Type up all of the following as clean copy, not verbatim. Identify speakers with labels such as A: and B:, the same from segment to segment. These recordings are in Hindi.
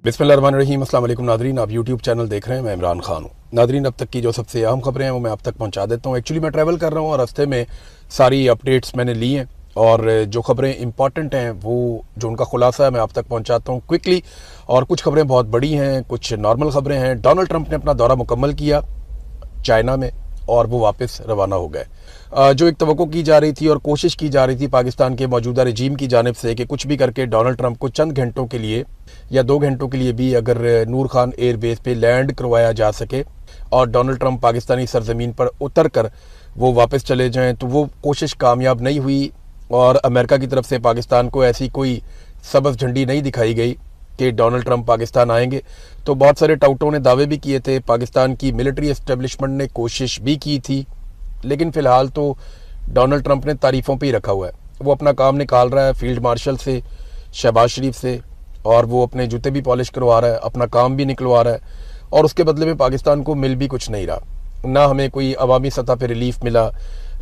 A: बिस्मिल्लाहिर्रहमानिर्रहीम। अस्सलाम वालेकुम नादरीन, आप यूट्यूब चैनल देख रहे हैं। मैं इमरान खान हूँ। नादरीन, अब तक की जो सबसे अहम खबरें हैं वो मैं आप तक पहुँचा देता हूँ। एक्चुअली मैं ट्रैवल कर रहा हूँ और रास्ते में सारी अपडेट्स मैंने ली हैं और जो खबरें इंपॉर्टेंट हैं वो जो उनका खुलासा है मैं आप तक पहुँचाता हूँ क्विकली। और कुछ खबरें बहुत बड़ी हैं, कुछ नॉर्मल खबरें हैं। डोनाल्ड ट्रंप ने अपना दौरा मुकम्मल किया चाइना में और वो वापस रवाना हो गए। जो एक तवक्को की जा रही थी और कोशिश की जा रही थी पाकिस्तान के मौजूदा रजीम की जानिब से कि कुछ भी करके डोनाल्ड ट्रंप को चंद घंटों के लिए या 2 घंटों के लिए भी अगर नूर खान एयरबेस पे लैंड करवाया जा सके और डोनाल्ड ट्रंप पाकिस्तानी सरजमीन पर उतर कर वो वापस चले जाएं, तो वो कोशिश कामयाब नहीं हुई और अमेरिका की तरफ से पाकिस्तान को ऐसी कोई सबज झंडी नहीं दिखाई गई कि डोनाल्ड ट्रंप पाकिस्तान आएंगे। तो बहुत सारे टाउटों ने दावे भी किए थे, पाकिस्तान की मिलिट्री एस्टेब्लिशमेंट ने कोशिश भी की थी, लेकिन फ़िलहाल तो डोनाल्ड ट्रंप ने तारीफ़ों पे ही रखा हुआ है। वो अपना काम निकाल रहा है फील्ड मार्शल से, शहबाज शरीफ से, और वो अपने जूते भी पॉलिश करवा रहा है, अपना काम भी निकलवा रहा है और उसके बदले में पाकिस्तान को मिल भी कुछ नहीं रहा। ना हमें कोई अवामी सतह पर रिलीफ मिला,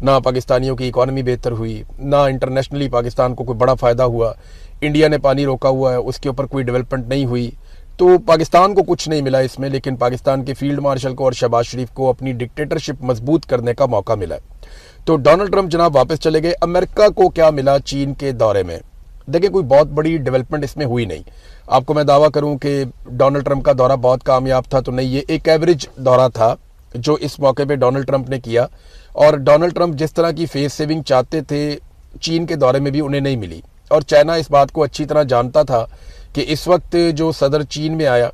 A: ना पाकिस्तानियों की इकॉनमी बेहतर हुई, ना इंटरनेशनली पाकिस्तान को कोई बड़ा फ़ायदा हुआ। इंडिया ने पानी रोका हुआ है, उसके ऊपर कोई डेवलपमेंट नहीं हुई, तो पाकिस्तान को कुछ नहीं मिला इसमें। लेकिन पाकिस्तान के फील्ड मार्शल को और शहबाज शरीफ को अपनी डिक्टेटरशिप मजबूत करने का मौका मिला। तो डोनाल्ड ट्रंप जनाब वापस चले गए। अमेरिका को क्या मिला चीन के दौरे में? देखिए, कोई बहुत बड़ी डेवलपमेंट इसमें हुई नहीं। आपको मैं दावा करूं कि डोनाल्ड ट्रंप का दौरा बहुत कामयाब था तो नहीं, ये एक एवरेज दौरा था जो इस मौके पे डोनाल्ड ट्रंप ने किया। और डोनाल्ड ट्रंप जिस तरह की फेस सेविंग चाहते थे चीन के दौरे में भी उन्हें नहीं मिली। और चाइना इस बात को अच्छी तरह जानता था कि इस वक्त जो सदर चीन में आया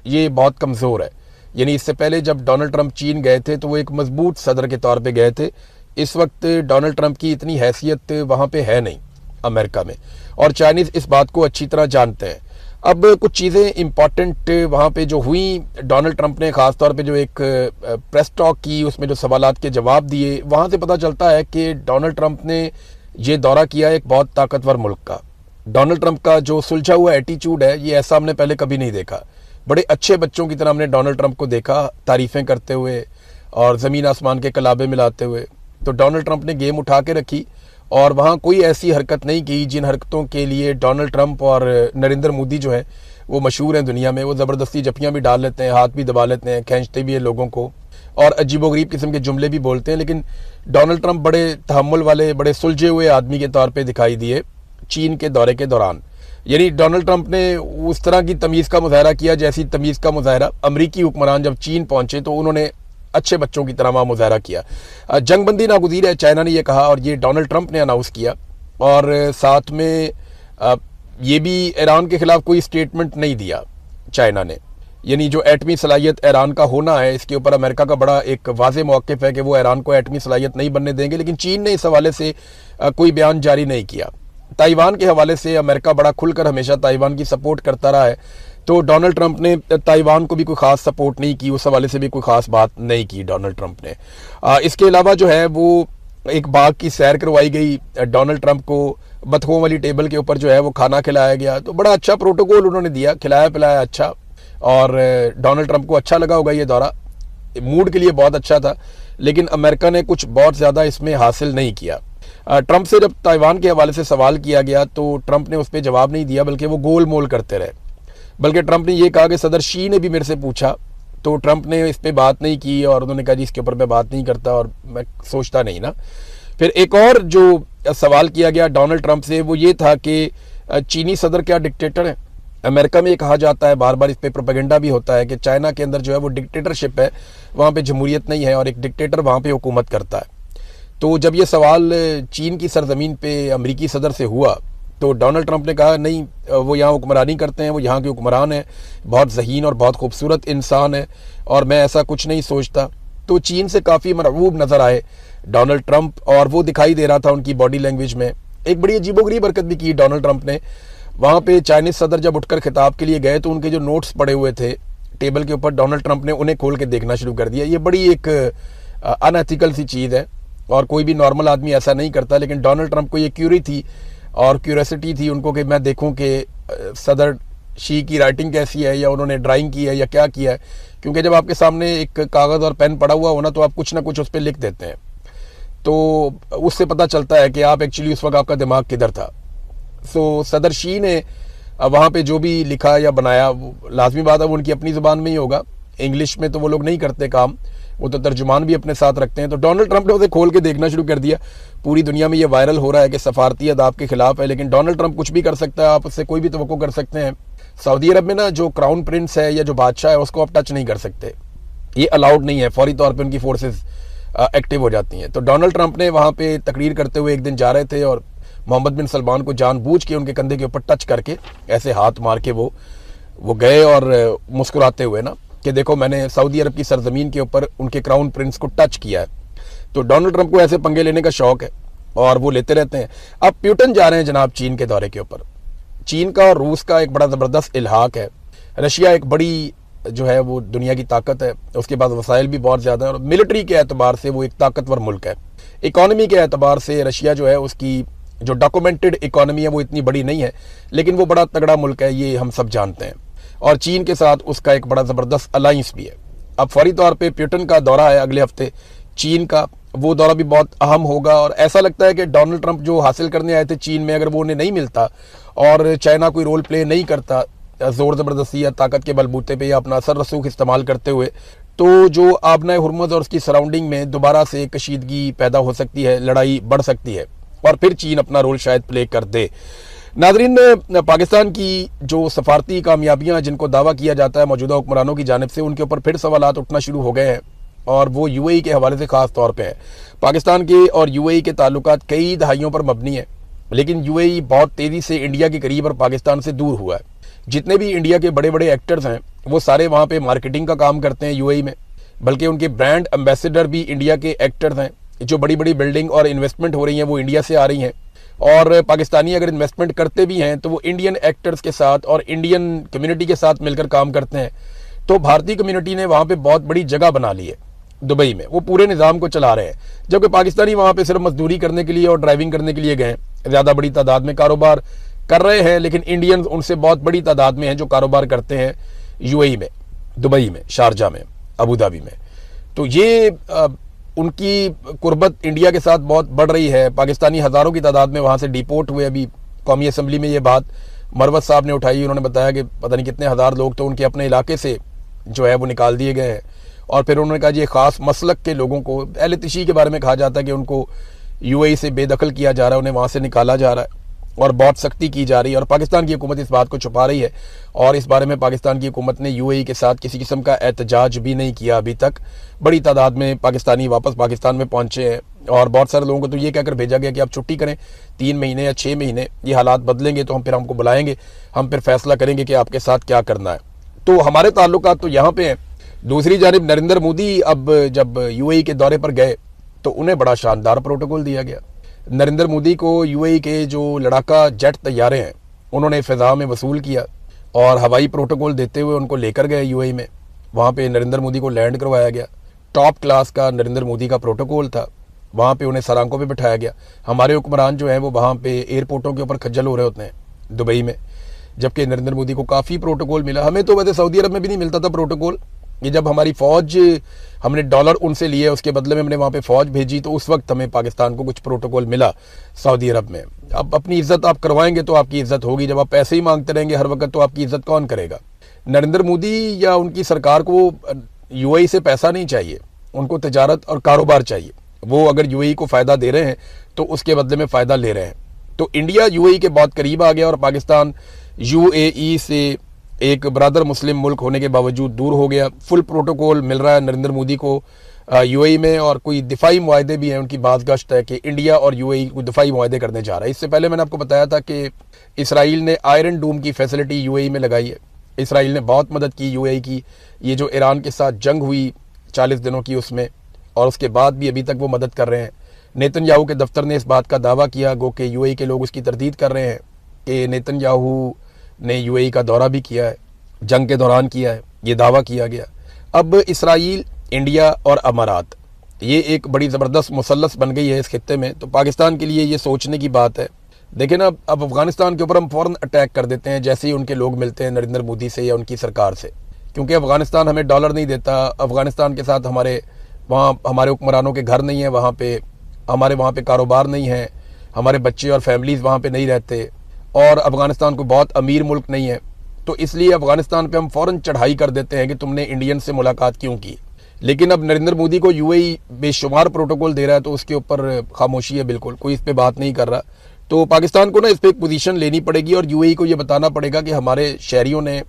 A: ये बहुत कमज़ोर है। यानी इससे पहले जब डोनाल्ड ट्रंप चीन गए थे तो वो एक मजबूत सदर के तौर पे गए थे। इस वक्त डोनाल्ड ट्रंप की इतनी हैसियत वहाँ पे है नहीं अमेरिका में, और चाइनीज़ इस बात को अच्छी तरह जानते हैं। अब कुछ चीज़ें इंपॉर्टेंट वहाँ पे जो हुई, डोनाल्ड ट्रंप ने ख़ास तौर पे जो एक प्रेस टॉक की, उसमें जो सवालात के जवाब दिए, वहाँ से पता चलता है कि डोनाल्ड ट्रंप ने ये दौरा किया एक बहुत ताकतवर मुल्क का। डोनाल्ड ट्रंप का जो सुलझा हुआ एटीट्यूड है ये ऐसा हमने पहले कभी नहीं देखा। बड़े अच्छे बच्चों की तरह हमने डोनाल्ड ट्रंप को देखा, तारीफ़ें करते हुए और ज़मीन आसमान के कलाबे मिलाते हुए। तो डोनाल्ड ट्रंप ने गेम उठा के रखी और वहाँ कोई ऐसी हरकत नहीं की जिन हरकतों के लिए डोनाल्ड ट्रंप और नरेंद्र मोदी जो है वो मशहूर हैं दुनिया में। वो ज़बरदस्ती जपियाँ भी डाल लेते हैं, हाथ भी दबा लेते हैं, खींचते भी हैं लोगों को और अजीबोगरीब किस्म के जुमले भी बोलते हैं। लेकिन डोनाल्ड ट्रंप बड़े तहम्मुल वाले, बड़े सुलझे हुए आदमी के तौर पे दिखाई दिए चीन के दौरे के दौरान। यानी डोनाल्ड ट्रंप ने उस तरह की तमीज़ का मुजाहरा किया जैसी तमीज़ का मुजाहरा अमरीकी हुक्मरान जब चीन पहुंचे तो उन्होंने अच्छे बच्चों की तरह वहाँ मुजाहरा किया। जंगबंदी नागुज़ीर है, चाइना ने यह कहा और ये डोनाल्ड ट्रंप ने अनाउंस किया। और साथ में ये भी ईरान के खिलाफ कोई स्टेटमेंट नहीं दिया चाइना ने। यानी जो एटमी सलाहियत ईरान का होना है इसके ऊपर अमेरिका का बड़ा एक वाज़े मौक़िफ़ है कि वो ईरान को एटमी सलाहियत नहीं बनने देंगे। लेकिन चीन ने इस हवाले से कोई बयान जारी नहीं किया। ताइवान के हवाले से अमेरिका बड़ा खुलकर हमेशा ताइवान की सपोर्ट करता रहा है, तो डोनाल्ड ट्रंप ने ताइवान को भी कोई ख़ास सपोर्ट नहीं की, उस हवाले से भी कोई ख़ास बात नहीं की डोनाल्ड ट्रंप ने। इसके अलावा जो है वो एक बाग की सैर करवाई गई डोनाल्ड ट्रंप को, बतखों वाली टेबल के ऊपर जो है वो खाना खिलाया गया। तो बड़ा अच्छा प्रोटोकॉल उन्होंने दिया, खिलाया पिलाया अच्छा, और डोनाल्ड ट्रंप को अच्छा लगा होगा ये दौरा, मूड के लिए बहुत अच्छा था। लेकिन अमेरिका ने कुछ बहुत ज़्यादा इसमें हासिल नहीं किया। ट्रंप से जब ताइवान के हवाले से सवाल किया गया तो ट्रंप ने उस पर जवाब नहीं दिया, बल्कि वो गोल मोल करते रहे। बल्कि ट्रंप ने यह कहा कि सदर शी ने भी मेरे से पूछा, तो ट्रंप ने इस पर बात नहीं की और उन्होंने कहा जी इसके ऊपर मैं बात नहीं करता और मैं सोचता नहीं ना। फिर एक और जो सवाल किया गया डोनाल्ड ट्रंप से वो ये था कि चीनी सदर क्या डिक्टेटर है? अमेरिका में ये कहा जाता है, बार बार इस पर प्रोपेगेंडा भी होता है कि चाइना के अंदर जो है वो डिक्टेटरशिप है, वहाँ पे जमहूरियत नहीं है और एक डिक्टेटर वहाँ पे हुकूमत करता है। तो जब ये सवाल चीन की सरजमीन पे अमेरिकी सदर से हुआ तो डोनाल्ड ट्रंप ने कहा नहीं, वो यहाँ हुक्मरानी करते हैं, वो यहाँ के हुक्मरान हैं, बहुत ज़हीन और बहुत खूबसूरत इंसान है और मैं ऐसा कुछ नहीं सोचता। तो चीन से काफ़ी मरऊब नज़र आए डोनाल्ड ट्रंप और वो दिखाई दे रहा था उनकी बॉडी लैंग्वेज में। एक बड़ी अजीबोगरीब हरकत भी की डोनाल्ड ट्रंप ने। वहाँ पे चाइनीज़ सदर जब उठकर खिताब के लिए गए तो उनके जो नोट्स पड़े हुए थे टेबल के ऊपर, डोनाल्ड ट्रंप ने उन्हें खोल के देखना शुरू कर दिया। ये बड़ी एक अनएथिकल सी चीज़ है और कोई भी नॉर्मल आदमी ऐसा नहीं करता। लेकिन डोनाल्ड ट्रंप को ये क्यूरी थी और क्यूरियोसिटी थी उनको कि मैं देखूं कि सदर शी की राइटिंग कैसी है, या उन्होंने ड्राइंग की है या क्या किया है। क्योंकि जब आपके सामने एक कागज़ और पेन पड़ा हुआ हो ना तो आप कुछ ना कुछ उस पर लिख देते हैं, तो उससे पता चलता है कि आप एक्चुअली उस वक्त आपका दिमाग किधर था। सो सदर शी ने वहाँ पे जो भी लिखा या बनाया वो लाजमी बात है वो उनकी अपनी ज़ुबान में ही होगा। इंग्लिश में तो वो लोग नहीं करते काम, वो तो तर्जुमान भी अपने साथ रखते हैं। तो डोनाल्ड ट्रंप ने उसे खोल के देखना शुरू कर दिया। पूरी दुनिया में ये वायरल हो रहा है कि सफारती अदाब के खिलाफ है, लेकिन डोनाल्ड ट्रंप कुछ भी कर सकता है, आप उससे कोई भी तवक्को कर सकते हैं। सऊदी अरब में ना जो क्राउन प्रिंस है या जो बादशाह है उसको आप टच नहीं कर सकते, ये अलाउड नहीं है, फौरी तौर पे उनकी फोर्सेस एक्टिव हो जाती हैं। तो डोनाल्ड ट्रंप ने वहाँ पे तकरीर करते हुए एक दिन जा रहे थे और मोहम्मद बिन सलमान को जानबूझ के उनके कंधे के ऊपर टच करके ऐसे हाथ मार के वो गए और मुस्कुराते हुए ना कि देखो मैंने सऊदी अरब की सरजमीन के ऊपर उनके क्राउन प्रिंस को टच किया है। तो डोनाल्ड ट्रंप को ऐसे पंगे लेने का शौक है और वो लेते रहते हैं। अब प्यूटन जा रहे हैं जनाब चीन के दौरे के ऊपर। चीन का और रूस का एक बड़ा ज़बरदस्त इल्हाक है। रशिया एक बड़ी जो है वो दुनिया की ताकत है, उसके पास वसाइल भी बहुत ज़्यादा है और मिलिट्री के एतबार से वो एक ताकतवर मुल्क है। इकॉनमी के एतबार से रशिया जो है उसकी जो डॉक्यूमेंटेड इकॉनमी है वो इतनी बड़ी नहीं है, लेकिन वो बड़ा तगड़ा मुल्क है, ये हम सब जानते हैं। और चीन के साथ उसका एक बड़ा ज़बरदस्त अलाइंस भी है। अब फौरी तौर पे प्यूटन का दौरा है अगले हफ्ते चीन का, वो दौरा भी बहुत अहम होगा। और ऐसा लगता है कि डोनाल्ड ट्रंप जो हासिल करने आए थे चीन में, अगर वो उन्हें नहीं मिलता और चाइना कोई रोल प्ले नहीं करता ज़ोर ज़बरदस्ती या ताकत के बलबूते पे या अपना असर रसूख इस्तेमाल करते हुए, तो जो आबना हुर्मुज़ और उसकी सराउंडिंग में दोबारा से कशीदगी पैदा हो सकती है, लड़ाई बढ़ सकती है और फिर चीन अपना रोल शायद प्ले कर दे। नाजरीन, पाकिस्तान की जो सफारती कामयाबियां जिनको दावा किया जाता है मौजूदा हुक्मरानों की जानिब से, उनके ऊपर फिर सवालात उठना शुरू हो गए हैं और वो यूएई के हवाले से ख़ास तौर पे है। पाकिस्तान के और यूएई के ताल्लुकात कई दहाइयों पर मबनी है, लेकिन यूएई बहुत तेज़ी से इंडिया के करीब और पाकिस्तान से दूर हुआ है। जितने भी इंडिया के बड़े बड़े एक्टर्स हैं वो सारे वहाँ पे मार्केटिंग का काम करते हैं यूएई में, बल्कि उनके ब्रांड एम्बेसडर भी इंडिया के एक्टर्स हैं। जो बड़ी बड़ी बिल्डिंग और इन्वेस्टमेंट हो रही हैं वो इंडिया से आ रही हैं और पाकिस्तानी अगर इन्वेस्टमेंट करते भी हैं तो वो इंडियन एक्टर्स के साथ और इंडियन कम्युनिटी के साथ मिलकर काम करते हैं। तो भारतीय कम्युनिटी ने वहाँ पे बहुत बड़ी जगह बना ली है दुबई में, वो पूरे निज़ाम को चला रहे हैं, जबकि पाकिस्तानी वहाँ पे सिर्फ मजदूरी करने के लिए और ड्राइविंग करने के लिए गए। ज़्यादा बड़ी तादाद में कारोबार कर रहे हैं, लेकिन इंडियंस उनसे बहुत बड़ी तादाद में हैं जो कारोबार करते हैं यूएई में, दुबई में, शारजा में, अबू धाबी में। तो ये उनकी कुर्बत इंडिया के साथ बहुत बढ़ रही है। पाकिस्तानी हज़ारों की तादाद में वहाँ से डिपोर्ट हुए। अभी कौमी असम्बली में ये बात मरवत साहब ने उठाई, उन्होंने बताया कि पता नहीं कितने हज़ार लोग तो उनके अपने इलाके से जो है वो निकाल दिए गए हैं। और फिर उन्होंने कहा जी ख़ास मसलक के लोगों को, अहले तिशी के बारे में कहा जाता है कि उनको यूएई से बेदखल किया जा रहा है, उन्हें वहाँ से निकाला जा रहा है और बहुत सख्ती की जा रही है। और पाकिस्तान की हुकूमत इस बात को छुपा रही है और इस बारे में पाकिस्तान की हुकूमत ने यूएई के साथ किसी किस्म का एहतजाज भी नहीं किया अभी तक। बड़ी तादाद में पाकिस्तानी वापस पाकिस्तान में पहुंचे हैं और बहुत सारे लोगों को तो ये कहकर भेजा गया कि आप छुट्टी करें 3 महीने या 6 महीने, ये हालात बदलेंगे तो हम फिर हमको बुलाएंगे, हम फिर फैसला करेंगे कि आपके साथ क्या करना है। तो हमारे ताल्लुकात तो यहाँ पे हैं। दूसरी जानिब नरेंद्र मोदी अब जब यूएई के दौरे पर गए तो उन्हें बड़ा शानदार प्रोटोकॉल दिया गया। नरेंद्र मोदी को यूएई के जो लड़ाका जेट तैयारे हैं उन्होंने फ़िज़ा में वसूल किया और हवाई प्रोटोकॉल देते हुए उनको लेकर गए यूएई में। वहाँ पे नरेंद्र मोदी को लैंड करवाया गया। टॉप क्लास का नरेंद्र मोदी का प्रोटोकॉल था। वहाँ पे उन्हें सरांकों पे बिठाया गया। हमारे हुक्मरान जो हैं वो वहाँ पे एयरपोर्टों के ऊपर खज्जल हो रहे होते हैं दुबई में, जबकि नरेंद्र मोदी को काफ़ी प्रोटोकॉल मिला। हमें तो वैसे सऊदी अरब में भी नहीं मिलता था प्रोटोकॉल। ये जब हमारी फ़ौज, हमने डॉलर उनसे लिए, उसके बदले में हमने वहाँ पे फ़ौज भेजी, तो उस वक्त हमें पाकिस्तान को कुछ प्रोटोकॉल मिला सऊदी अरब में। अब अपनी इज्जत आप करवाएंगे तो आपकी इज्जत होगी, जब आप पैसे ही मांगते रहेंगे हर वक्त तो आपकी इज्जत कौन करेगा। नरेंद्र मोदी या उनकी सरकार को यूएई से पैसा नहीं चाहिए, उनको तिजारत और कारोबार चाहिए। वो अगर यूएई को फ़ायदा दे रहे हैं तो उसके बदले में फ़ायदा ले रहे हैं। तो इंडिया यूएई के बहुत करीब आ गया और पाकिस्तान यूएई से एक बरादर मुस्लिम मुल्क होने के बावजूद दूर हो गया। फुल प्रोटोकॉल मिल रहा है नरेंद्र मोदी को यूएई में और कोई दिफाई मुआहदे भी हैं। उनकी बात गश्त है कि इंडिया और यूएई कोई दिफाई मुआहदे करने जा रहा है। इससे पहले मैंने आपको बताया था कि इसराइल ने आयरन डूम की फैसिलिटी यूएई में लगाई है। इसराइल ने बहुत मदद की यूएई की, ये जो ईरान के साथ जंग हुई 40 दिनों की उसमें, और उसके बाद भी अभी तक वो मदद कर रहे हैं। नेतन्याहू के दफ्तर ने इस बात का दावा किया, गो कि यूएई के लोग उसकी तरदीद कर रहे हैं कि नेतन्याहू ने यूएई का दौरा भी किया है, जंग के दौरान किया है, ये दावा किया गया। अब इसराइल, इंडिया और अमारात, ये एक बड़ी ज़बरदस्त मुसल्लस बन गई है इस खित्ते में। तो पाकिस्तान के लिए ये सोचने की बात है। देखें ना, अब अफ़गानिस्तान के ऊपर हम फ़ौरन अटैक कर देते हैं जैसे ही उनके लोग मिलते हैं नरेंद्र मोदी से या उनकी सरकार से, क्योंकि अफ़गानिस्तान हमें डॉलर नहीं देता। अफ़गानिस्तान के साथ वहाँ हमारे हुक्मरानों के घर नहीं है, वहाँ पे हमारे वहाँ पे कारोबार नहीं है, हमारे बच्चे और फैमिलीज़ वहाँ पे नहीं रहते। और अफगानिस्तान कोई बहुत अमीर मुल्क नहीं है, तो इसलिए अफगानिस्तान पे हम फ़ौरन चढ़ाई कर देते हैं कि तुमने इंडियन से मुलाकात क्यों की। लेकिन अब नरेंद्र मोदी को यूएई बेशुमार प्रोटोकॉल दे रहा है तो उसके ऊपर खामोशी है, बिल्कुल कोई इस पर बात नहीं कर रहा। तो पाकिस्तान को ना इस पर एक पोजीशन लेनी पड़ेगी और यूएई को ये बताना पड़ेगा कि हमारे शहरियों ने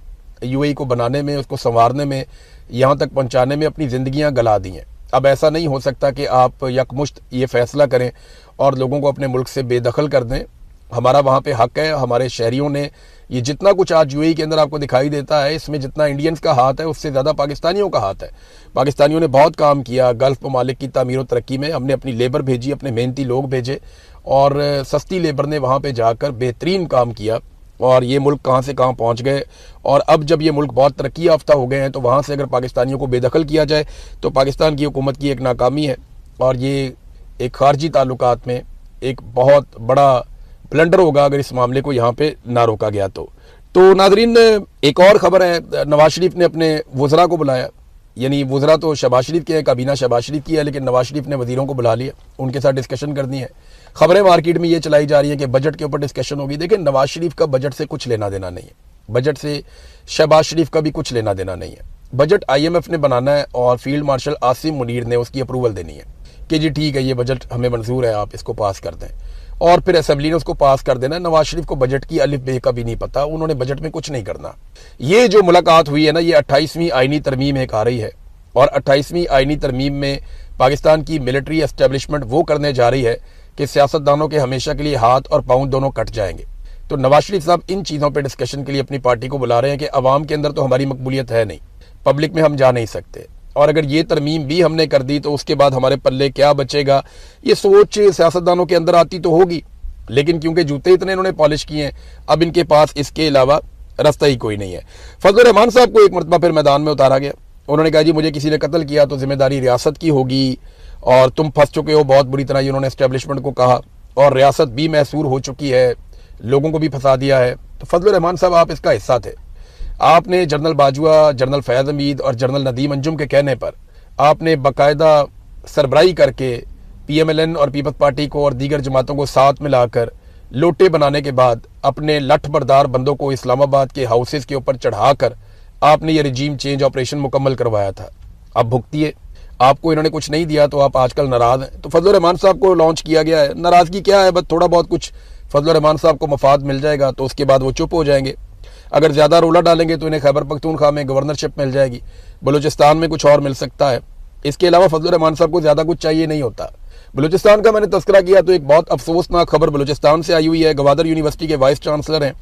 A: यूएई को बनाने में, उसको संवारने में, यहाँ तक पहुँचाने में अपनी ज़िंदगियाँ गला दी हैं। अब ऐसा नहीं हो सकता कि आप यकमुश्त ये फैसला करें और लोगों को अपने मुल्क से बेदखल कर दें। हमारा वहाँ पे हक है, हमारे शहरियों ने ये जितना कुछ आज यूएई के अंदर आपको दिखाई देता है, इसमें जितना इंडियंस का हाथ है उससे ज़्यादा पाकिस्तानियों का हाथ है। पाकिस्तानियों ने बहुत काम किया गल्फ़ ममालिक की तामीर और तरक्की में। हमने अपनी लेबर भेजी, अपने मेहनती लोग भेजे और सस्ती लेबर ने वहाँ पे जाकर बेहतरीन काम किया और ये मुल्क कहाँ से कहाँ पहुँच गए। और अब जब ये मुल्क बहुत तरक्की याफ्ता हो गए हैं तो वहाँ से अगर पाकिस्तानियों को बेदखल किया जाए तो पाकिस्तान की हुकूमत की एक नाकामी है और ये एक खारजी ताल्लुकात में एक बहुत बड़ा ब्लंडर होगा अगर इस मामले को यहाँ पे ना रोका गया तो नाजरीन, एक और खबर है, नवाज शरीफ ने अपने वज़रा को बुलाया। यानी वज़रा तो शहबाज शरीफ के हैं, काबीना शहबाज शरीफ की है, लेकिन नवाज शरीफ ने वज़ीरों को बुला लिया, उनके साथ डिस्कशन करनी है। खबरें मार्केट में ये चलाई जा रही है कि बजट के ऊपर डिस्कशन होगी। देखिए, नवाज शरीफ का बजट से कुछ लेना देना नहीं है, बजट से शहबाज शरीफ का भी कुछ लेना देना नहीं है। बजट IMF ने बनाना है और फील्ड मार्शल आसिम मुनीर ने उसकी अप्रूवल देनी है कि जी ठीक है, ये बजट हमें मंजूर है, आप इसको पास कर दें, और फिर असेंबली ने उसको पास कर देना। नवाज शरीफ को बजट की अलिफ बे का भी नहीं पता, उन्होंने बजट में कुछ नहीं करना। ये जो मुलाकात हुई है ना, ये 28वीं आईनी तरमीम एक आ रही है और 28वीं आईनी तरमीम में पाकिस्तान की मिलिट्री एस्टेब्लिशमेंट वो करने जा रही है कि सियासतदानों के हमेशा के लिए हाथ और पाँव दोनों कट जाएंगे। तो नवाज शरीफ साहब इन चीज़ों पर डिस्कशन के लिए अपनी पार्टी को बुला रहे हैं कि अवाम के अंदर तो हमारी मकबूलियत है नहीं, पब्लिक में हम जा नहीं सकते, और अगर ये तरमीम भी हमने कर दी तो उसके बाद हमारे पल्ले क्या बचेगा। ये सोच सियासतदानों के अंदर आती तो होगी, लेकिन क्योंकि जूते इतने इन्होंने पॉलिश किए हैं, अब इनके पास इसके अलावा रास्ता ही कोई नहीं है। फजल रहमान साहब को एक मरतबा फिर मैदान में उतारा गया। उन्होंने कहा जी मुझे किसी ने कत्ल किया तो जिम्मेदारी रियासत की होगी और तुम फंस चुके हो बहुत बुरी तरह, उन्होंने एस्टेब्लिशमेंट को कहा, और रियासत भी मैसूर हो चुकी है, लोगों को भी फंसा दिया है। तो फजल रहमान साहब आप इसका हिस्सा थे। आपने जनरल बाजवा, जनरल फैज़ हमीद और जनरल नदीम अंजुम के कहने पर आपने बाकायदा सरबराही करके PMLN और पीपल्स पार्टी को और दीगर जमातों को साथ मिलाकर लोटे बनाने के बाद अपने लठ बरदार बंदों को इस्लामाबाद के हाउसेस के ऊपर चढ़ाकर आपने ये रिजीम चेंज ऑपरेशन मुकम्मल करवाया था। अब भुगतिए, आपको इन्होंने कुछ नहीं दिया तो आप आजकल नाराज़ हैं। तो फजल रहमान साहब को लॉन्च किया गया है, नाराज़गी क्या है, बस थोड़ा बहुत कुछ फजल रहमान साहब को मफाद मिल जाएगा तो उसके बाद वो चुप हो जाएंगे। अगर ज़्यादा रोला डालेंगे तो इन्हें खैबर पख्तूनख्वा में गवर्नरशिप मिल जाएगी, बलूचिस्तान में कुछ और मिल सकता है। इसके अलावा फजल रहमान साहब को ज़्यादा कुछ चाहिए नहीं होता। बलूचिस्तान का मैंने तस्करा किया तो एक बहुत अफसोसनाक खबर बलूचिस्तान से आई हुई है। गवादर यूनिवर्सिटी के वाइस चांसलर हैं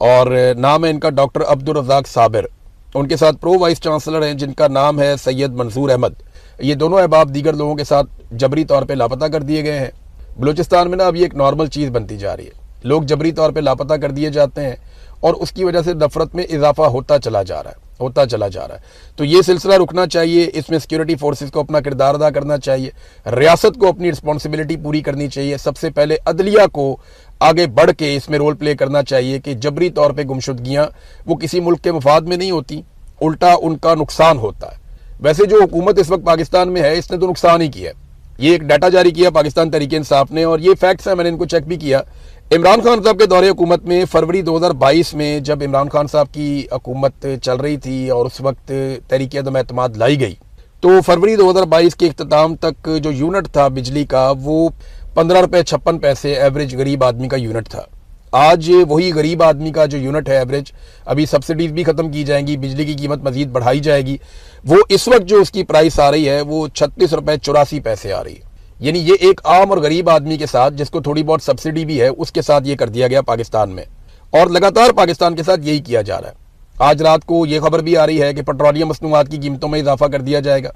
A: और नाम है इनका डॉक्टर अब्दुल रज़ाक साबिर। उनके साथ प्रो वाइस चांसलर हैं जिनका नाम है सैयद मंसूर अहमद। ये दोनों अहबाब दीगर लोगों के साथ जबरी तौर पर लापता कर दिए गए हैं। बलूचिस्तान में ना अब ये एक नॉर्मल चीज़ बनती जा रही है, लोग जबरी तौर पर लापता कर दिए जाते हैं और उसकी वजह से नफरत में इजाफा होता चला जा रहा है। तो ये सिलसिला रुकना चाहिए, इसमें सिक्योरिटी फोर्सेस को अपना किरदार अदा करना चाहिए, रियासत को अपनी रिस्पॉन्सिबिलिटी पूरी करनी चाहिए। सबसे पहले अदलिया को आगे बढ़ के इसमें रोल प्ले करना चाहिए कि जबरी तौर पे गुमशुदगियाँ वो किसी मुल्क के मफाद में नहीं होती, उल्टा उनका नुकसान होता है। वैसे जो हुकूमत इस वक्त पाकिस्तान में है इसने तो नुकसान ही किया है। ये एक डाटा जारी किया पाकिस्तान तहरीक इंसाफ ने और ये फैक्ट्स हैं, मैंने इनको चेक भी किया। इमरान खान साहब के दौरे हुकूमत में फरवरी 2022 में जब इमरान खान साहब की हुकूमत चल रही थी और उस वक्त तहरीक अदम एतमाद लाई गई, तो फरवरी 2022 के इख्तिताम तक जो यूनिट था बिजली का वो 15 रुपये 56 पैसे एवरेज गरीब आदमी का यूनिट था। आज वही गरीब आदमी का जो यूनिट है एवरेज, अभी सब्सिडीज भी ख़त्म की जाएंगी, बिजली की कीमत मजीद बढ़ाई जाएगी, वो इस वक्त जो उसकी प्राइस आ रही है वो 36 रुपये 84 पैसे आ रही है। यानी ये एक आम और गरीब आदमी के साथ जिसको थोड़ी बहुत सब्सिडी भी है उसके साथ ये कर दिया गया पाकिस्तान में, और लगातार पाकिस्तान के साथ यही किया जा रहा है। आज रात को ये खबर भी आ रही है कि पेट्रोलियम मसनूआत की कीमतों में इजाफा कर दिया जाएगा।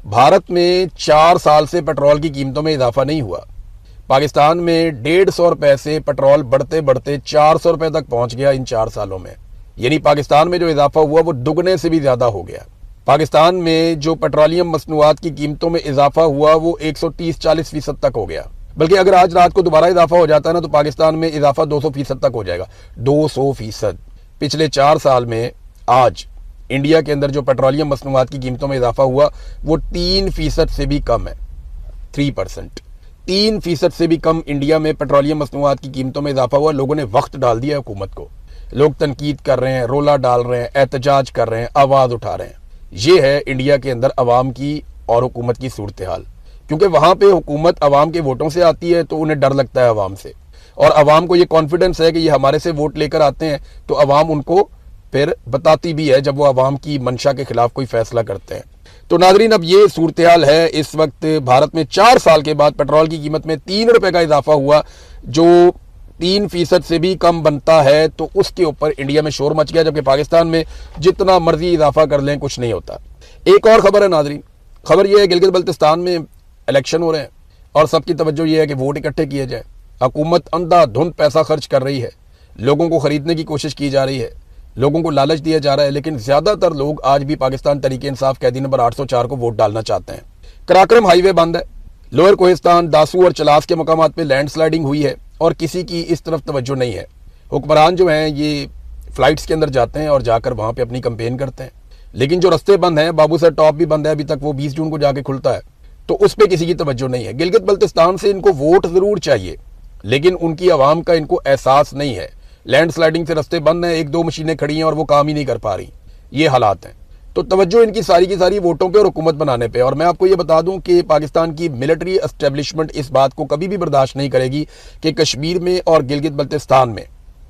A: भारत में 4 साल से पेट्रोल की कीमतों में इजाफा नहीं हुआ। पाकिस्तान में 150 रुपए से पेट्रोल बढ़ते बढ़ते 400 रुपए तक पहुंच गया इन 4 सालों में। यानी पाकिस्तान में जो इजाफा हुआ वो दुगने से भी ज़्यादा हो गया। पाकिस्तान में जो पेट्रोलियम मसनूआत की कीमतों में इजाफा हुआ वो 130-40% तक हो गया। बल्कि अगर आज रात को दोबारा इजाफा हो जाता है ना तो पाकिस्तान में इजाफा 200% तक हो जाएगा। 200%। पिछले 4 साल में आज इंडिया के अंदर जो पेट्रोलियम मसनूआत की कीमतों में इजाफा हुआ वो 3% से भी कम है। 3%। 3% से भी कम इंडिया में पेट्रोलियम मसनूआत की कीमतों में इजाफा हुआ। लोगों ने वक्त डाल दिया है हुकूमत को, लोग तनकीद कर रहे हैं, रोला डाल रहे हैं, एहतजाज कर रहे हैं, आवाज़ उठा रहे हैं। ये है इंडिया के अंदर अवाम की और हुकूमत की सूरत हाल। क्योंकि वहाँ पे हुकूमत अवाम के वोटों से आती है तो उन्हें डर लगता है अवाम से, और अवाम को ये कॉन्फिडेंस है कि ये हमारे से वोट लेकर आते हैं, तो अवाम उनको फिर बताती भी है जब वो अवाम की मंशा के खिलाफ कोई फैसला करते हैं। तो नाजरीन, अब ये सूरत हाल है। इस वक्त भारत में 4 साल के बाद पेट्रोल की कीमत में 3 रुपए का इजाफा हुआ, जो 3% से भी कम बनता है, तो उसके ऊपर इंडिया में शोर मच गया, जबकि पाकिस्तान में जितना मर्जी इजाफा कर लें कुछ नहीं होता। एक और खबर है नाजरीन, खबर यह है गिलगित बल्तिस्तान में इलेक्शन हो रहे हैं और सबकी तवज्जो ये है कि वोट इकट्ठे किए जाए। हुकूमत अंधाधुंध पैसा खर्च कर रही है, लोगों को खरीदने की कोशिश की जा रही है, लोगों को लालच दिया जा रहा है, लेकिन ज्यादातर लोग आज भी पाकिस्तान तरीके इंसाफ कैदी नंबर 804 को वोट डालना चाहते हैं। कराक्रम हाईवे बंद है, लोअर कोहिस्तान, दासू और चलास के मकामात पे लैंडस्लाइडिंग हुई है और किसी की इस तरफ तवज्जो नहीं है। हुक्मरान जो हैं ये फ्लाइट्स के अंदर जाते हैं और जाकर वहां पे अपनी कंपेन करते हैं, लेकिन जो रास्ते बंद हैं, बाबू सर टॉप भी बंद है अभी तक, वो 20 जून को जाके खुलता है, तो उस पर किसी की तवज्जो नहीं है। गिलगित बल्तिस्तान से इनको वोट जरूर चाहिए, लेकिन उनकी आवाम का इनको एहसास नहीं है। लैंडस्लाइडिंग से रास्ते बंद हैं, 1-2 मशीनें खड़ी हैं और वो काम ही नहीं कर पा रही, ये हालात हैं। तो तवज्जो इनकी सारी की सारी वोटों पे और हुकूमत बनाने पे। और मैं आपको ये बता दूं कि पाकिस्तान की मिलिट्री एस्टेब्लिशमेंट इस बात को कभी भी बर्दाश्त नहीं करेगी कि कश्मीर में और गिलगित बल्तिस्तान में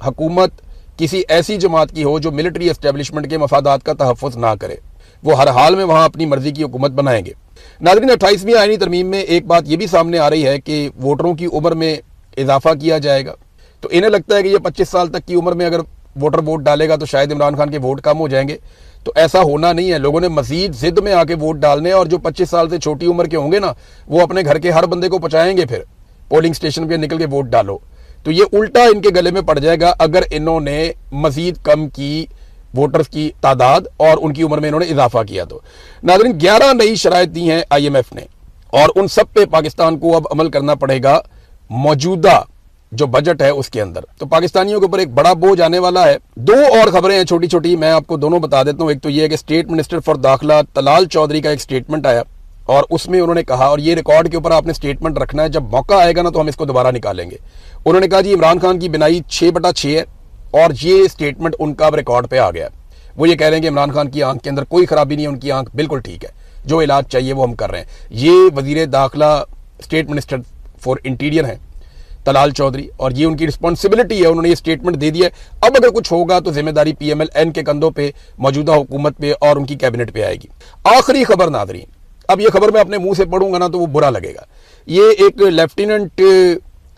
A: हुकूमत किसी ऐसी जमात की हो जो मिलिट्री एस्टेब्लिशमेंट के मफादात का तहफ़्फ़ुज़ ना करे। वो हर हाल में वहां अपनी मर्जी की हुकूमत बनाएंगे। नाज़रीन, 28वीं आईनी तरमीम में एक बात यह भी सामने आ रही है कि वोटरों की उम्र में इजाफा किया जाएगा। तो इन्हें लगता है कि ये 25 साल तक की उम्र में अगर वोटर वोट डालेगा तो शायद इमरान खान के वोट कम हो जाएंगे। तो ऐसा होना नहीं है। लोगों ने मजीद जिद में आके वोट डालने, और जो 25 साल से छोटी उम्र के होंगे ना, वो अपने घर के हर बंदे को पहुंचाएंगे फिर पोलिंग स्टेशन पे निकल के वोट डालो। तो ये उल्टा इनके गले में पड़ जाएगा अगर इन्होंने मजीद कम की वोटर्स की तादाद और उनकी उम्र में इन्होंने इजाफा किया। तो नाज़रीन, 11 नई शराइत दी हैं IMF ने, और उन सब पे पाकिस्तान को अब अमल करना पड़ेगा मौजूदा जो बजट है उसके अंदर। तो पाकिस्तानियों के ऊपर एक बड़ा बोझ आने वाला है। 2 और खबरें हैं छोटी छोटी, मैं आपको दोनों बता देता हूं। एक तो यह है कि स्टेट मिनिस्टर फॉर दाखिला तलाल चौधरी का एक स्टेटमेंट आया, और उसमें उन्होंने कहा, और ये रिकॉर्ड के ऊपर आपने स्टेटमेंट रखना है, जब मौका आएगा ना तो हम इसको दोबारा निकालेंगे। उन्होंने कहा जी इमरान खान की बिनाई 6/6 है, और ये स्टेटमेंट उनका अब रिकॉर्ड पे आ गया। वो ये कह रहे हैं कि इमरान खान की आंख के अंदर कोई खराबी नहीं है, उनकी आंख बिल्कुल ठीक है, जो इलाज चाहिए वो हम कर रहे हैं। ये वजीर दाखिला स्टेट मिनिस्टर फॉर इंटीरियर हैं तलाल चौधरी, और ये उनकी रिस्पॉन्सिबिलिटी है, उन्होंने ये स्टेटमेंट दे दिया है। अब अगर कुछ होगा तो जिम्मेदारी PMLN के कंधों पे, मौजूदा हुकूमत पे और उनकी कैबिनेट पे आएगी। आखिरी खबर नाज़रीन, अब ये खबर मैं अपने मुंह से पढ़ूंगा ना तो वो बुरा लगेगा। ये एक लेफ्टिनेंट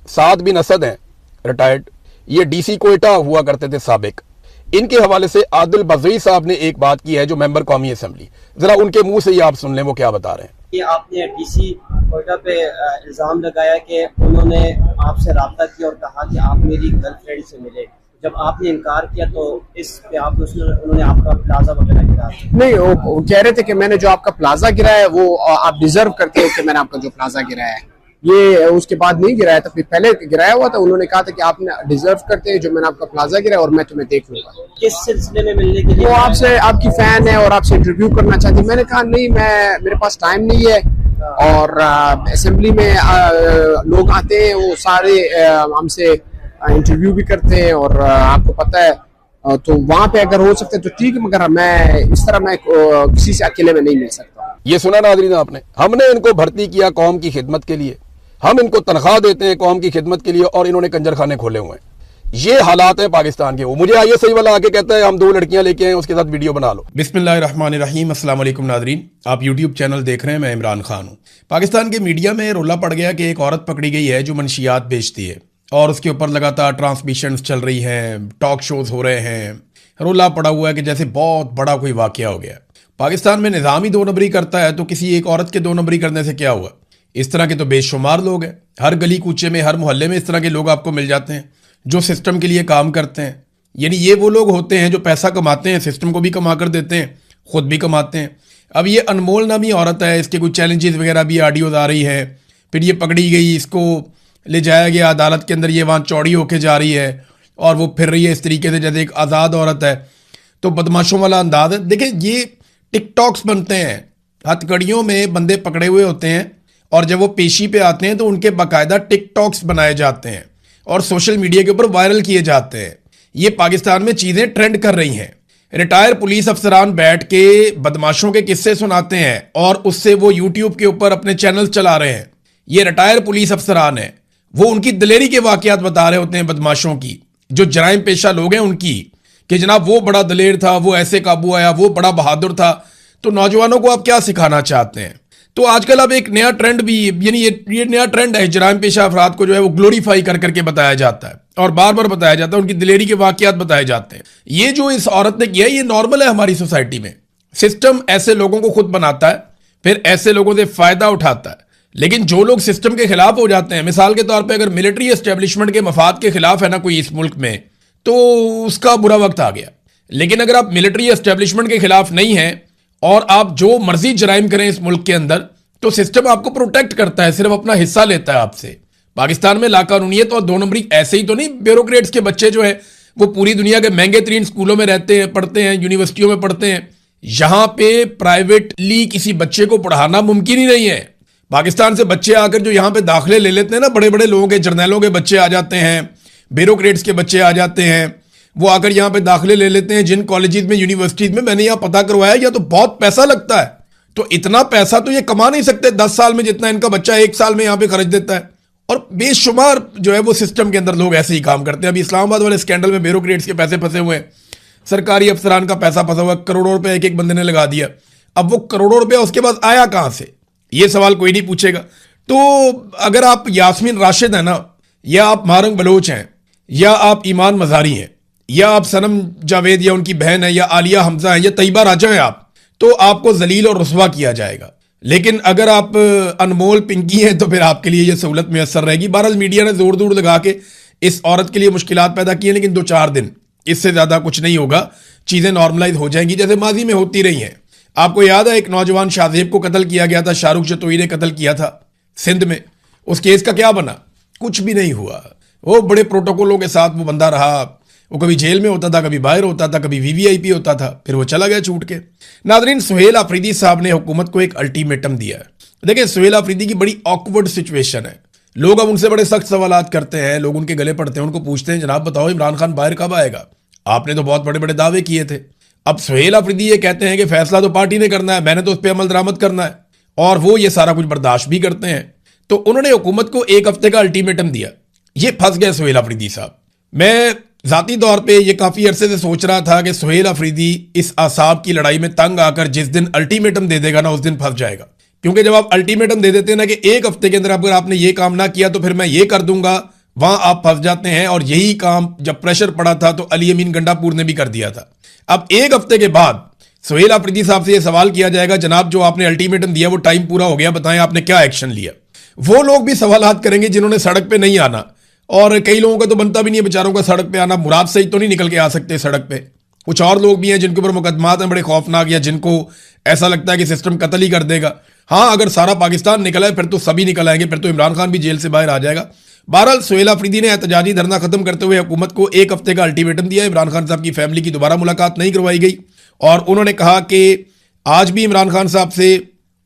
A: साद बिन असद हैं, रिटायर्ड, ये DC कोयटा हुआ करते थे साबिक। इनके हवाले से आदिल बज़ई साहब ने एक बात की है, जो मेंबर कौमी असेंबली, जरा उनके मुंह से ये आप सुन लें वो क्या बता रहे हैं।
B: कि आपने DC कोयटा पे इल्जाम लगाया कि उन्होंने आपसे रब्ता किया और कहा कि आप मेरी गर्लफ्रेंड से मिले। जब आपने इनकार किया तो इस पे आप उन्होंने आपका प्लाजा वगैरह गिरा?
C: नहीं, वो कह रहे थे कि मैंने जो आपका प्लाजा गिराया है वो आप डिजर्व करते हो कि मैंने आपका जो प्लाजा गिराया है, ये उसके बाद नहीं गिराया था, फिर पहले गिराया हुआ था। उन्होंने कहा था कि आपने डिजर्व करते हैं जो मैंने आपका प्लाजा गिराया, और मैं तुम्हें देख लूंगा।
B: किस सिलसिले में मिलने के लिए?
C: वो आपसे, आपकी फैन है और आपसे इंटरव्यू करना चाहती है। मैंने कहा नहीं, मेरे पास टाइम नहीं है, और असेंबली में लोग आते हैं, वो सारे हमसे इंटरव्यू भी करते हैं, और आपको पता है, तो वहां पे अगर हो सकता है तो ठीक है, मगर मैं इस तरह मैं किसी से अकेले में नहीं मिल सकता।
A: ये सुना नाज़रीन आपने, हमने इनको भर्ती किया कौम की खिदमत के लिए, हम इनको तनख्वाह देते हैं कौम की खिदमत के लिए, और इन्होंने कंजर खाने खोले हुए हैं। ये हालात है पाकिस्तान के। वो मुझे ISI वाला आके कहता है हम 2 लड़कियां लेके आए, उसके साथ वीडियो बना लो। बिस्मिल्लाहिर्रहमानिर्रहीम, अस्सलाम वालेकुम नाज़रीन, आप YouTube चैनल देख रहे हैं, मैं इमरान खान हूँ। पाकिस्तान के मीडिया में रोला पड़ गया कि एक औरत पकड़ी गई है जो मनशियात बेचती है, और उसके ऊपर लगातार ट्रांसमिशंस चल रही हैं, टॉक शोज हो रहे हैं, रोला पड़ा हुआ है कि जैसे बहुत बड़ा कोई वाकया हो गया। पाकिस्तान में निज़ाम ही 2 नंबरी करता है, तो किसी एक औरत के 2 नंबरी करने से क्या हुआ। इस तरह के तो बेशुमार लोग हैं, हर गली कूचे में, हर मोहल्ले में इस तरह के लोग आपको मिल जाते हैं जो सिस्टम के लिए काम करते हैं। यानी ये वो लोग होते हैं जो पैसा कमाते हैं, सिस्टम को भी कमा कर देते हैं, खुद भी कमाते हैं। अब ये अनमोल नामी औरत है, इसके कुछ चैलेंजेस वगैरह भी ऑडियोज आ रही है, फिर ये पकड़ी गई, इसको ले जाया गया अदालत के अंदर, ये वहाँ चौड़ी होके जा रही है और वो फिर रही है इस तरीके से जैसे एक आज़ाद औरत है। तो बदमाशों वाला अंदाज है। देखिए, ये टिकटॉक्स बनते हैं, हथकड़ियों में बंदे पकड़े हुए होते हैं और जब वो पेशी पे आते हैं तो उनके बाकायदा टिकटॉक्स बनाए जाते हैं और सोशल मीडिया के ऊपर वायरल किए जाते हैं। ये पाकिस्तान में चीजें ट्रेंड कर रही हैं। रिटायर पुलिस अफसरान बैठ के बदमाशों के किस्से सुनाते हैं और उससे वो यूट्यूब के ऊपर अपने चैनल चला रहे हैं। ये रिटायर पुलिस अफसरान है, वो उनकी दिलेरी के वाकयात बता रहे होते हैं बदमाशों की, जो जराइम पेशा लोग हैं उनकी, कि जनाब वो बड़ा दलेर था, वो ऐसे काबू आया, वो बड़ा बहादुर था। तो नौजवानों को आप क्या सिखाना चाहते हैं? तो आजकल अब एक नया ट्रेंड भी, यानी ये नया ट्रेंड है, जराइम पेशा अफराद को जो है वो ग्लोरीफाई कर करके बताया जाता है और बार बार बताया जाता है, उनकी दिलेरी के वाकयात बताए जाते हैं। ये जो इस औरत ने किया है ये नॉर्मल है हमारी सोसाइटी में। सिस्टम ऐसे लोगों को खुद बनाता है, फिर ऐसे लोगों से फायदा उठाता है। लेकिन जो लोग सिस्टम के खिलाफ हो जाते हैं, मिसाल के तौर पे अगर मिलिट्री एस्टेब्लिशमेंट के मफाद के खिलाफ है ना कोई इस मुल्क में, तो उसका बुरा वक्त आ गया। लेकिन अगर आप मिलिट्री एस्टेब्लिशमेंट के खिलाफ नहीं हैं और आप जो मर्जी जराइम करें इस मुल्क के अंदर, तो सिस्टम आपको प्रोटेक्ट करता है, सिर्फ अपना हिस्सा लेता है आपसे। पाकिस्तान में लाकानूनियत और दो नंबरी ऐसे ही तो नहीं। ब्यूरोक्रेट्स के बच्चे जो है वो पूरी दुनिया के महंगे तरीन स्कूलों में रहते हैं, पढ़ते हैं, यूनिवर्सिटियों में पढ़ते हैं। यहां पे प्राइवेटली किसी बच्चे को पढ़ाना मुमकिन ही नहीं है। पाकिस्तान से बच्चे आकर जो यहां पे दाखिले ले लेते हैं ना, बड़े बड़े लोगों के, जर्नैलों के बच्चे आ जाते हैं, ब्यूरोक्रेट्स के बच्चे आ जाते हैं, वो आकर यहां पे दाखिले ले लेते हैं जिन कॉलेजेस में, यूनिवर्सिटीज में। मैंने यहां पता करवाया, या तो बहुत पैसा लगता है, तो इतना पैसा तो ये कमा नहीं सकते 10 साल में जितना इनका बच्चा 1 साल में यहां पे खर्च देता है। और बेशुमार जो है वो सिस्टम के अंदर लोग ऐसे ही काम करते हैं। अभी इस्लामाबाद वाले स्कैंडल में ब्यूरोक्रेट्स के पैसे फंसे हुए हैं, सरकारी अफसरान का पैसा फंसा हुआ, करोड़ों रुपए एक एक बंदे ने लगा दिया। अब वो करोड़ों रुपया उसके पास आया कहां से, ये सवाल कोई नहीं पूछेगा। तो अगर आप यास्मीन राशिद है ना, या आप मारंग बलोच हैं, या आप ईमान मजारी हैं, या आप सनम जावेद या उनकी बहन है, या आलिया हमजा है, या तैयबा राजा है आप, तो आपको जलील और रुस्वा किया जाएगा। लेकिन अगर आप अनमोल पिंकी हैं तो फिर आपके लिए यह सहूलत मैसर रहेगी। बहरहाल मीडिया ने जोर दूर लगा के इस औरत के लिए मुश्किलात पैदा की हैं, लेकिन 2-4 दिन, इससे ज्यादा कुछ नहीं होगा। चीजें नॉर्मलाइज हो जाएंगी जैसे माजी में होती रही हैं। आपको याद है एक नौजवान शाहजेब को कत्ल किया गया था, शाहरुख जतोई ने कत्ल किया था सिंध में। उस केस का क्या बना? कुछ भी नहीं हुआ। वो बड़े प्रोटोकॉलों के साथ वो बंदा रहा, वो कभी जेल में होता था, कभी बाहर होता था, कभी वीवीआईपी होता था, फिर वो चला गया छूट के। नादरीन, सुहेल अफरीदी साहब ने हुकूमत को एक अल्टीमेटम दिया है। देखिए, सुहेल अफरीदी की बड़ी ऑकवर्ड सिचुएशन है। लोग अब उनसे बड़े सख्त सवाल करते हैं, लोग उनके गले पड़ते हैं, उनको पूछते हैं जनाब बताओ इमरान खान बाहर कब आएगा? आपने तो बहुत बड़े बड़े दावे किए थे। अब सुहेल अफरीदी ये कहते हैं कि फैसला तो पार्टी ने करना है, मैंने तो उस पर अमल दरामद करना है, और वो ये सारा कुछ बर्दाश्त भी करते हैं। तो उन्होंने हुकूमत को 1 हफ्ते का अल्टीमेटम दिया। ये फंस गए सुहेल अफरीदी साहब। मैं जाती तौर पे ये काफी अरसे से सोच रहा था कि सुहेल अफरीदी इस आसाब की लड़ाई में तंग आकर जिस दिन अल्टीमेटम दे देगा ना, उस दिन फंस जाएगा। क्योंकि जब आप अल्टीमेटम दे देते हैं ना कि 1 हफ्ते के अंदर अगर आपने ये काम ना किया तो फिर मैं ये कर दूंगा, वहां आप फंस जाते हैं। और यही काम जब प्रेशर पड़ा था तो अली अमीन गंडापुर ने भी कर दिया था। अब 1 हफ्ते के बाद सुहेल अफरीदी साहब से यह सवाल किया जाएगा, जनाब जो आपने अल्टीमेटम दिया वो टाइम पूरा हो गया, बताएं आपने क्या एक्शन लिया? वो लोग भी सवालात करेंगे जिन्होंने सड़क पे नहीं आना, और कई लोगों का तो बनता भी नहीं है बेचारों का सड़क पे आना। मुराद से ही तो नहीं निकल के आ सकते सड़क पे। कुछ और लोग भी हैं जिनके ऊपर मुकदमात हैं बड़े खौफनाक, या जिनको ऐसा लगता है कि सिस्टम कत्ल ही कर देगा। हाँ, अगर सारा पाकिस्तान निकला है फिर तो सभी निकल आएंगे, फिर तो इमरान खान भी जेल से बाहर आ जाएगा। बहरहाल सुहेल अफरीदी ने एहतजाजी धरना खत्म करते हुए हुकूमत को 1 हफ्ते का अल्टीमेटम दिया। इमरान खान साहब की फैमिली की दोबारा मुलाकात नहीं करवाई गई, और उन्होंने कहा कि आज भी इमरान खान साहब से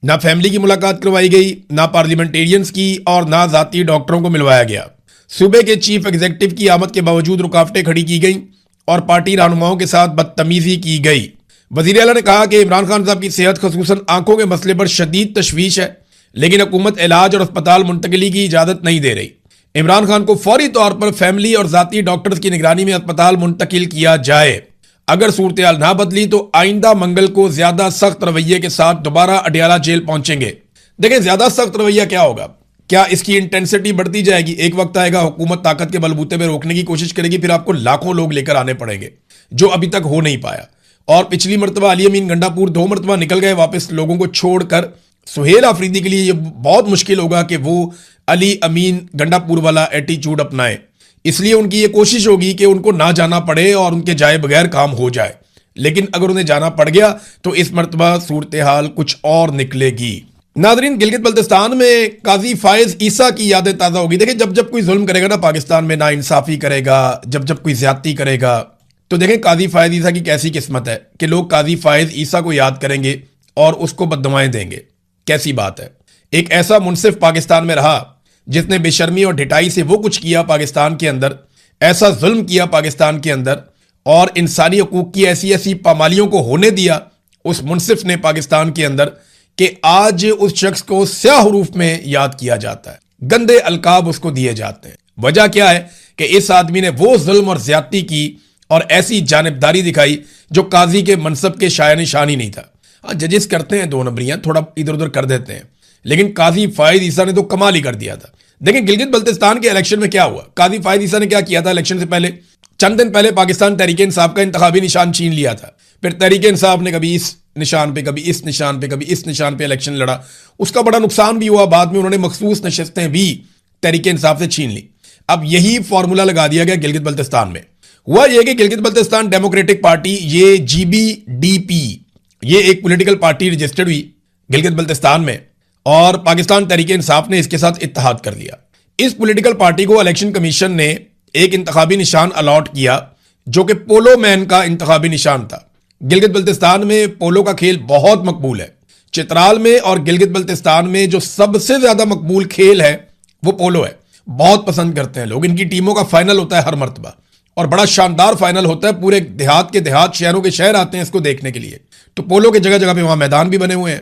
A: ना फैमिली की मुलाकात करवाई गई, ना पार्लियामेंटेरियंस की, और ना जाती डॉक्टरों को मिलवाया गया। सूबे के चीफ एग्जीक्यूटिव की आमद के बावजूद रुकावटें खड़ी की गई और पार्टी रहनुमाओं के साथ बदतमीजी की गई। वजीर आला ने कहा कि इमरान खान साहब की सेहत, खसूसन आंखों के मसले पर शदीद तशवीश है, लेकिन हुकूमत इलाज और अस्पताल मुंतकिली की इजाजत नहीं दे रही। इमरान खान को फौरी तौर पर फैमिली और जाती डॉक्टर्स की निगरानी में अस्पताल मुंतकिल किया जाए। अगर सूरत हाल ना बदली तो आइंदा मंगल को ज्यादा सख्त रवैये के साथ दोबारा अडियाला जेल पहुंचेंगे। देखिए, ज्यादा सख्त रवैया क्या होगा? क्या इसकी इंटेंसिटी बढ़ती जाएगी? एक वक्त आएगा हुकूमत ताकत के बलबूते पे रोकने की कोशिश करेगी, फिर आपको लाखों लोग लेकर आने पड़ेंगे, जो अभी तक हो नहीं पाया। और पिछली मरतबा अली अमीन गंडापुर 2 मरतबा निकल गए वापस लोगों को छोड़कर। सुहेल अफरीदी के लिए ये बहुत मुश्किल होगा कि वो अली अमीन गंडापुर वाला एटीट्यूड अपनाए। इसलिए उनकी ये कोशिश होगी कि उनको ना जाना पड़े और उनके जाए बगैर काम हो जाए। लेकिन अगर उन्हें जाना पड़ गया तो इस मरतबा सूरत हाल कुछ और निकलेगी। नादरीन, गिलगित बल्तिस्तान में काजी फायज ईसा की यादें ताज़ा होगी। देखिए, जब जब कोई जुल्म करेगा ना पाकिस्तान में, ना इंसाफी करेगा, जब जब कोई ज्यादती करेगा, तो देखें काजी फायज ईसा की कैसी किस्मत है कि लोग काजी फायज ईसा को याद करेंगे और उसको बद्दुआएं देंगे। कैसी बात है। एक ऐसा मुनसिफ पाकिस्तान में रहा जिसने बेशर्मी और ढिठाई से वो कुछ किया पाकिस्तान के अंदर, ऐसा जुल्म किया पाकिस्तान के अंदर और इंसानी हकूक की ऐसी ऐसी पामालियों को होने दिया उस मुनसिफ ने पाकिस्तान के अंदर कि आज उस शख्स को स्याह हरूफ में याद किया जाता है, गंदे अलकाब उसको दिए जाते हैं। वजह क्या है कि इस आदमी ने वो जुल्म और ज्यादती की और ऐसी जानिबदारी दिखाई जो काजी के मनसब के शाया निशान ही नहीं था। हाँ, जजेस करते हैं 2 नंबरियां, थोड़ा इधर उधर कर देते हैं, लेकिन काजी फायद ईसा ने तो कमाल ही कर दिया था। देखें गिलगित बल्तिस्तान के इलेक्शन में क्या हुआ, काजी फायद ईसा ने क्या किया था इलेक्शन से पहले, चंद दिन पहले पाकिस्तान तहरीक इंसाफ का इंतखाबी निशान छीन लिया था। फिर तहरीक इंसाफ ने कभी इस निशान पे, कभी इस निशान पे, कभी इस निशान पे इलेक्शन लड़ा, उसका बड़ा नुकसान भी हुआ। बाद में उन्होंने मखसूस नशस्तें भी तहरीक इंसाफ से छीन ली। अब यही फॉर्मूला लगा दिया गया गिलगित बल्तिस्तान में। हुआ यह कि गिलगित बल्तिस्तान डेमोक्रेटिक पार्टी, ये GBDP, ये एक पॉलिटिकल पार्टी रजिस्टर्ड हुई गिलगित बल्तिस्तान में और पाकिस्तान तहरीक इंसाफ ने इसके साथ इत्तेहाद कर लिया। इस पॉलिटिकल पार्टी को इलेक्शन कमीशन ने एक इंतखाबी निशान अलॉट किया जो कि पोलो मैन का इंतखाबी निशान था। गिलगित बल्तिस्तान में पोलो का खेल बहुत मकबूल है। चित्राल में और गिलगित बल्तिस्तान में जो सबसे ज्यादा मकबूल खेल है वो पोलो है, बहुत पसंद करते हैं लोग। इनकी टीमों का फाइनल होता है हर मर्तबा और बड़ा शानदार फाइनल होता है, पूरे देहात के देहात, शहरों के शहर आते हैं इसको देखने के लिए। तो पोलो के जगह जगह पे वहां मैदान भी बने हुए हैं।